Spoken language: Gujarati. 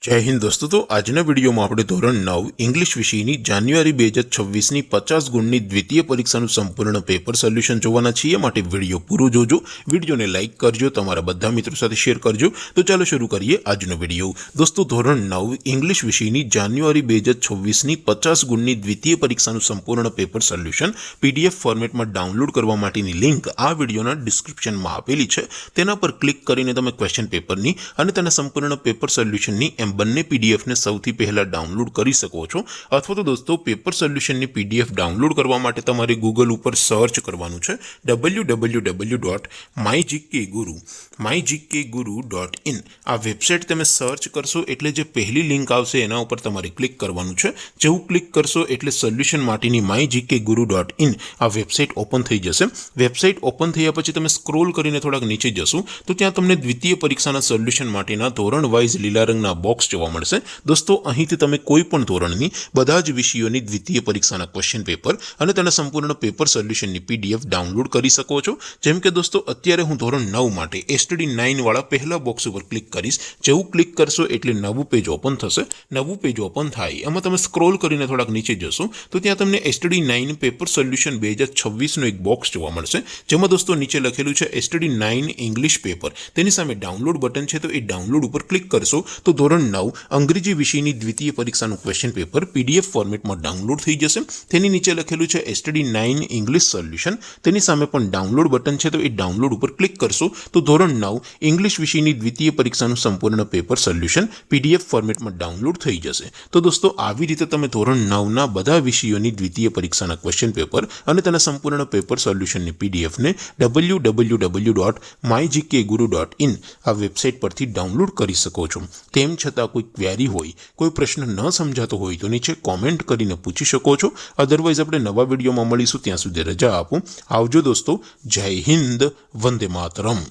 जय हिंद दोस्तों। तो आजना वीडियो में આપણે ધોરણ 9 इंग्लिश વિષયની જાન્યુઆરી 2026ની 50 ગુણની દ્વિતીય પરીક્ષાનું સંપૂર્ણ પેપર સોલ્યુશન જોવાના છીએ। માટે વિડિયો પૂરો જોજો, વિડિયોને લાઈક કરજો, તમારા બધા મિત્રો સાથે શેર કરજો। તો ચાલો શરૂ કરીએ આજનો વિડિયો। દોસ્તો ધોરણ 9 इंग्लिश વિષયની જાન્યુઆરી 2026ની 50 ગુણની દ્વિતીય પરીક્ષાનું સંપૂર્ણ પેપર સોલ્યુશન PDF ફોર્મેટમાં ડાઉનલોડ કરવા માટેની લિંક આ વિડિયોના ડિસ્ક્રિપ્શનમાં આપેલી છે। તેના પર ક્લિક કરીને તમે ક્વેશ્ચન પેપરની અને તેના સંપૂર્ણ પેપર સોલ્યુશનની બંને PDF ને સૌથી પહેલા ડાઉનલોડ કરી શકો છો। અથવા તો દોસ્તો પેપર સોલ્યુશનની PDF ડાઉનલોડ કરવા માટે તમારે ગૂગલ ઉપર સર્ચ કરવાનું છે www.mygkguru.in। આ વેબસાઇટ તમે સર્ચ કરશો એટલે જે પહેલી લિંક આવશે એના ઉપર તમારે ક્લિક કરવાનું છે। જેવું ક્લિક કરશો એટલે સોલ્યુશન માટેની mygkguru.in આ વેબસાઇટ ઓપન થઈ જશે। વેબસાઇટ ઓપન થયા પછી તમે સ્ક્રોલ કરીને થોડાક નીચે જશો તો ત્યાં તમને દ્વિતીય પરીક્ષાના સોલ્યુશન માટેના ધોરણ વાઇઝ લીલા રંગના બોક્સ જોવા મળશે। દોસ્તો અહીંથી તમે કોઈ પણ ધોરણની બધા જ વિષયોની દ્વિતીય પરીક્ષાના ક્વેશ્ચન પેપર અને તેના સંપૂર્ણ પેપર સોલ્યુશનની PDF ડાઉનલોડ કરી શકો છો। જેમ કે દોસ્તો અત્યારે હું ધોરણ 9 માટે STD 9 વાળા પહેલા બોક્સ ઉપર ક્લિક કરીશ। જેવું ક્લિક કરશો એટલે નવું પેજ ઓપન થશે। નવું પેજ ઓપન થાય એમાં તમે સ્ક્રોલ કરીને થોડાક નીચે જશો તો ત્યાં તમને STD 9 પેપર સોલ્યુશન 2026 નો એક બોક્સ જોવા મળશે। જેમાં દોસ્તો નીચે લખેલું છે STD 9 ઇંગ્લિશ પેપર, તેની સામે ડાઉનલોડ બટન છે, તો એ ડાઉનલોડ ઉપર ક્લિક કરશો તો ધોરણ 9 અંગ્રેજી વિષયની દ્વિતીય પરીક્ષાનું ક્વેશ્ચન પેપર PDF ફોર્મેટમાં ડાઉનલોડ થઈ જશે। તેની નીચે લખેલું છે STD 9 ઇંગ્લિશ સોલ્યુશન, તેની સામે પણ ડાઉનલોડ બટન છે, તો એ ડાઉનલોડ ઉપર ક્લિક કરશો તો ધોરણ 9 ઇંગ્લિશ વિષયની દ્વિતીય પરીક્ષાનું સંપૂર્ણ પેપર સોલ્યુશન PDF ફોર્મેટમાં ડાઉનલોડ થઈ જશે। તો દોસ્તો આવી રીતે તમે ધોરણ 9ના બધા વિષયોની દ્વિતીય પરીક્ષાના ક્વેશ્ચન પેપર અને તેના સંપૂર્ણ પેપર સોલ્યુશનની PDF ને www.mygkguru.in આ વેબસાઇટ પરથી ડાઉનલોડ કરી શકો છો। તેમ છતાં કોઈ ક્વેરી હોય, કોઈ પ્રશ્ન ન સમજાતો હોય તો નીચે કોમેન્ટ કરીને પૂછી શકો છો। અધરવાઇઝ આપણે નવા વિડીયોમાં મળીશું, ત્યાં સુધી રજા આપો। આવજો દોસ્તો। જય હિન્દ, વંદે માતરમ।